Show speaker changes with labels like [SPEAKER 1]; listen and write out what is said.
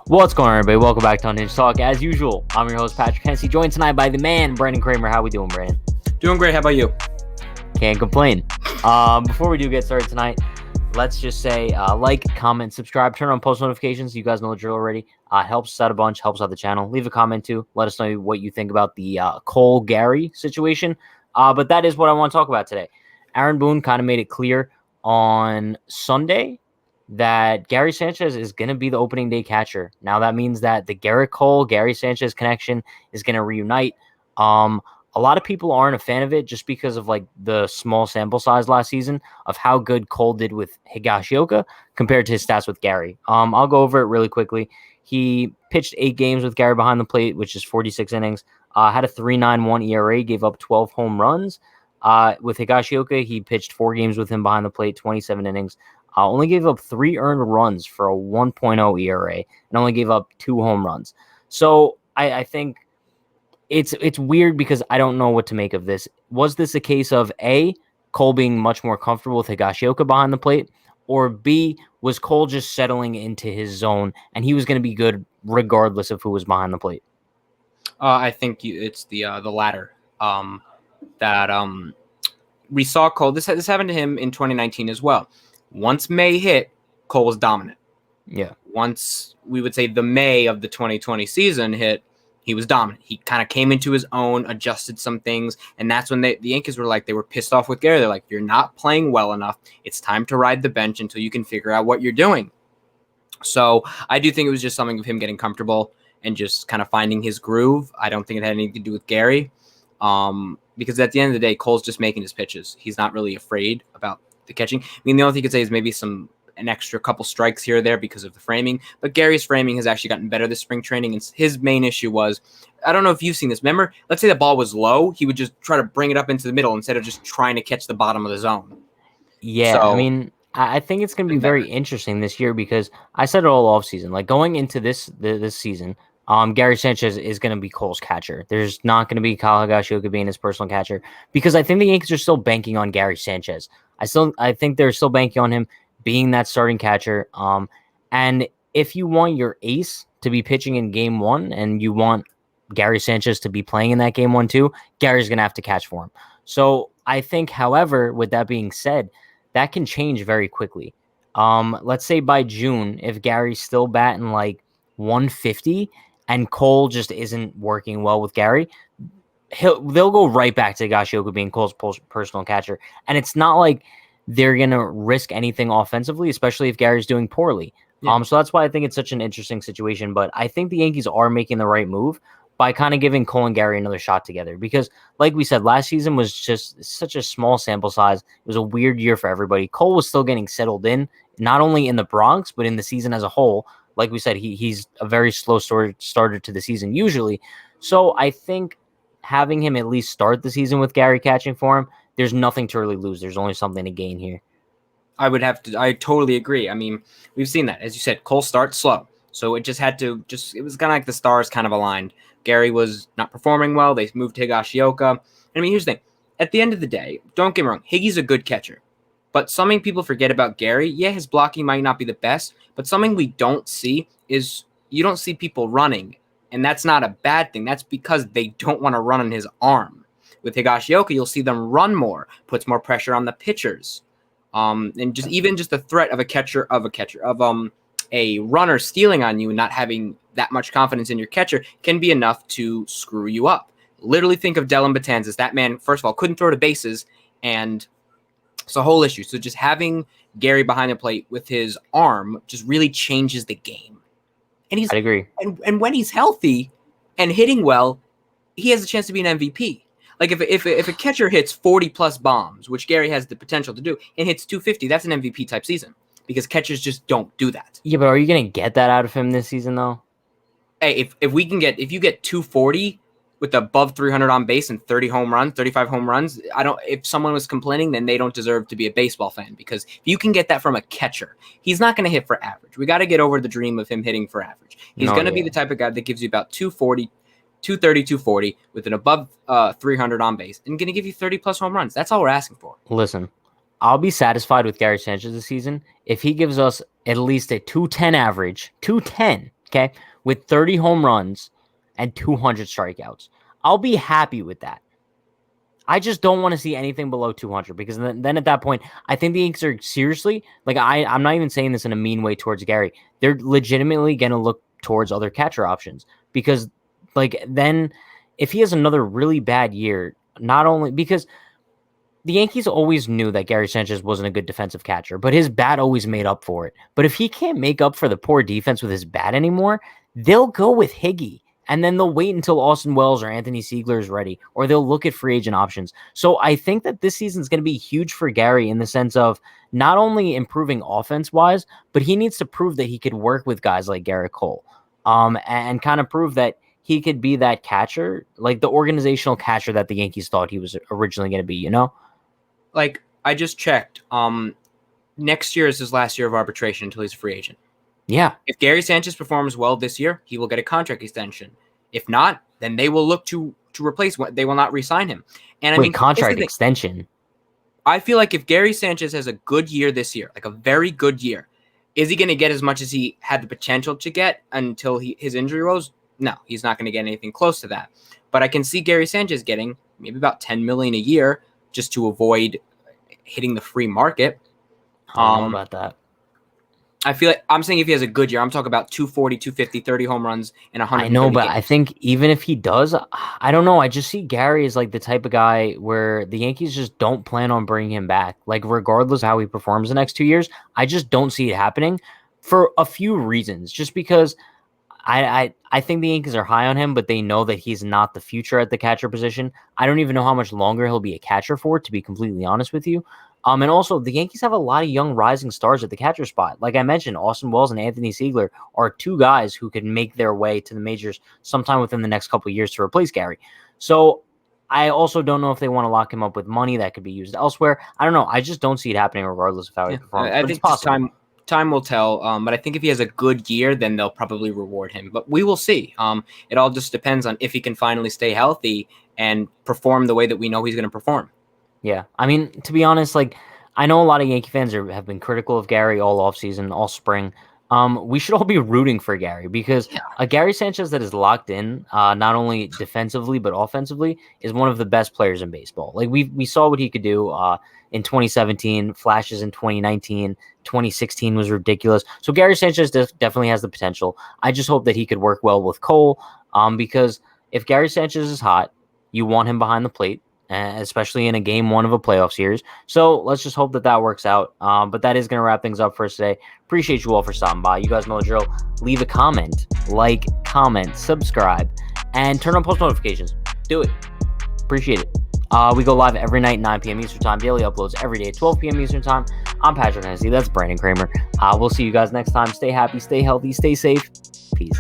[SPEAKER 1] What's going on, everybody? Welcome back to Unhinged Talk. As usual, I'm your host, Patrick Hennessy, joined tonight by the man, Brandon Kramer. How we doing, Brandon?
[SPEAKER 2] Doing great. How about you?
[SPEAKER 1] Can't complain. Before we do get started tonight, let's just say like, comment, subscribe, turn on post notifications. You guys know the drill already. Helps us out a bunch, helps out the channel. Leave a comment, too. Let us know what you think about the Cole-Gary situation. But that is what I want to talk about today. Aaron Boone kind of made it clear on Sunday that Gary Sanchez is going to be the opening day catcher. Now, that means that the Gerrit Cole, Gary Sanchez connection is going to reunite. A lot of people aren't a fan of it just because of like the small sample size last season of how good Cole did with Higashioka compared to his stats with Gary. I'll go over it really quickly. He pitched 8 games with Gary behind the plate, which is 46 innings. Had a 3.91 ERA, gave up 12 home runs. With Higashioka, he pitched 4 games with him behind the plate, 27 innings. Only gave up 3 earned runs for a 1.0 ERA and only gave up 2 home runs. So I think it's weird because I don't know what to make of this. Was this a case of A, Cole being much more comfortable with Higashioka behind the plate, or B, was Cole just settling into his zone and he was going to be good regardless of who was behind the plate?
[SPEAKER 2] I think it's the latter. We saw Cole. This happened to him in 2019 as well. Once May hit, Cole was dominant.
[SPEAKER 1] Yeah.
[SPEAKER 2] Once we would say the May of the 2020 season hit, he was dominant. He kind of came into his own, adjusted some things, and that's when the Yankees were like, they were pissed off with Gary. They're like, you're not playing well enough. It's time to ride the bench until you can figure out what you're doing. So I do think it was just something of him getting comfortable and just kind of finding his groove. I don't think it had anything to do with Gary, because at the end of the day, Cole's just making his pitches. He's not really afraid about the catching. I mean, the only thing you could say is maybe an extra couple strikes here or there because of the framing, but Gary's framing has actually gotten better this spring training, and his main issue was, I don't know if you've seen this. Remember, let's say the ball was low, he would just try to bring it up into the middle instead of just trying to catch the bottom of the zone.
[SPEAKER 1] Yeah, so, I mean, I think it's going to be very interesting this year because I said it all offseason. Like, going into this season, Gary Sanchez is going to be Cole's catcher. There's not going to be Kyle Higashioka being his personal catcher because I think the Yankees are still banking on Gary Sanchez. I think they're still banking on him being that starting catcher. And if you want your ace to be pitching in game 1 and you want Gary Sanchez to be playing in that game 1 too, Gary's going to have to catch for him. So I think, however, with that being said, that can change very quickly. Let's say by June, if Gary's still batting like 150 and Cole just isn't working well with Gary, they'll go right back to Higashioka being Cole's personal catcher. And it's not like they're going to risk anything offensively, especially if Gary's doing poorly. Yeah. So that's why I think it's such an interesting situation. But I think the Yankees are making the right move by kind of giving Cole and Gary another shot together. Because, like we said, last season was just such a small sample size. It was a weird year for everybody. Cole was still getting settled in, not only in the Bronx, but in the season as a whole. Like we said, he's a very slow starter to the season usually. So I think having him at least start the season with Gary catching for him, there's nothing to really lose. There's only something to gain here.
[SPEAKER 2] I totally agree. I mean, we've seen that. As you said, Cole starts slow. So it just it was kind of like the stars kind of aligned. Gary was not performing well. They moved to Higashioka. I mean, here's the thing. At the end of the day, don't get me wrong, Higgy's a good catcher. But something people forget about Gary, yeah, his blocking might not be the best, but something we don't see is you don't see people running. And that's not a bad thing. That's because they don't want to run on his arm. With Higashioka, you'll see them run more, puts more pressure on the pitchers. And just the threat of a runner stealing on you and not having that much confidence in your catcher can be enough to screw you up. Literally think of Dellin Betances. That man, first of all, couldn't throw to bases, and it's a whole issue. So just having Gary behind the plate with his arm just really changes the game. And
[SPEAKER 1] I'd agree.
[SPEAKER 2] And when he's healthy and hitting well, he has a chance to be an MVP. Like if a catcher hits 40-plus bombs, which Gary has the potential to do, and hits 250, that's an MVP-type season because catchers just don't do that.
[SPEAKER 1] Yeah, but are you going to get that out of him this season, though?
[SPEAKER 2] Hey, if you get 240 with above 300 on base and 35 home runs, if someone was complaining, then they don't deserve to be a baseball fan, because if you can get that from a catcher, he's not going to hit for average. We got to get over the dream of him hitting for average. He's going to be the type of guy that gives you about 240, 230, 240 with an above 300 on base and going to give you 30-plus home runs. That's all we're asking for.
[SPEAKER 1] Listen, I'll be satisfied with Gary Sanchez this season if he gives us at least a 210 average, 210 okay, with 30 home runs and 200 strikeouts. I'll be happy with that. I just don't want to see anything below 200 because then at that point, I think the Yankees are seriously, like I'm not even saying this in a mean way towards Gary. They're legitimately going to look towards other catcher options because like then if he has another really bad year, not only because the Yankees always knew that Gary Sanchez wasn't a good defensive catcher, but his bat always made up for it. But if he can't make up for the poor defense with his bat anymore, they'll go with Higgy. And then they'll wait until Austin Wells or Anthony Siegler is ready, or they'll look at free agent options. So I think that this season is going to be huge for Gary in the sense of not only improving offense-wise, but he needs to prove that he could work with guys like Gerrit Cole, and kind of prove that he could be that catcher, like the organizational catcher that the Yankees thought he was originally going to be, you know?
[SPEAKER 2] Like, I just checked. Next year is his last year of arbitration until he's a free agent.
[SPEAKER 1] Yeah.
[SPEAKER 2] If Gary Sanchez performs well this year, he will get a contract extension. If not, then they will look to replace what they will not re-sign him. And I mean,
[SPEAKER 1] contract extension.
[SPEAKER 2] I feel like if Gary Sanchez has a good year this year, like a very good year, is he going to get as much as he had the potential to get until his injury rose? No, he's not going to get anything close to that. But I can see Gary Sanchez getting maybe about $10 million a year just to avoid hitting the free market.
[SPEAKER 1] I don't know about that.
[SPEAKER 2] I feel like I'm saying if he has a good year, I'm talking about 240, 250, 30 home runs and 100.
[SPEAKER 1] I know, but games. I think even if he does, I don't know. I just see Gary as like the type of guy where the Yankees just don't plan on bringing him back. Like regardless of how he performs the next 2 years, I just don't see it happening for a few reasons. Just because I think the Yankees are high on him, but they know that he's not the future at the catcher position. I don't even know how much longer he'll be a catcher for, to be completely honest with you. And also, the Yankees have a lot of young rising stars at the catcher spot. Like I mentioned, Austin Wells and Anthony Siegler are two guys who could make their way to the majors sometime within the next couple of years to replace Gary. So I also don't know if they want to lock him up with money that could be used elsewhere. I don't know. I just don't see it happening regardless of how he performs.
[SPEAKER 2] I think time will tell. But I think if he has a good year, then they'll probably reward him. But we will see. It all just depends on if he can finally stay healthy and perform the way that we know he's going to perform.
[SPEAKER 1] Yeah. I mean, to be honest, like I know a lot of Yankee fans have been critical of Gary all offseason, all spring. We should all be rooting for Gary because a Gary Sanchez that is locked in, not only defensively but offensively, is one of the best players in baseball. Like we saw what he could do in 2017, flashes in 2019, 2016 was ridiculous. So Gary Sanchez definitely has the potential. I just hope that he could work well with Cole, because if Gary Sanchez is hot, you want him behind the plate, especially in a game one of a playoff series. So let's just hope that works out. But that is going to wrap things up for us today. Appreciate you all for stopping by. You guys know the drill. Leave a comment, comment, subscribe, and turn on post notifications. Do it. Appreciate it. We go live every night, 9 p.m. Eastern Time. Daily uploads every day, 12 p.m. Eastern Time. I'm Patrick Hennessy. That's Brandon Kramer. We'll see you guys next time. Stay happy, stay healthy, stay safe. Peace.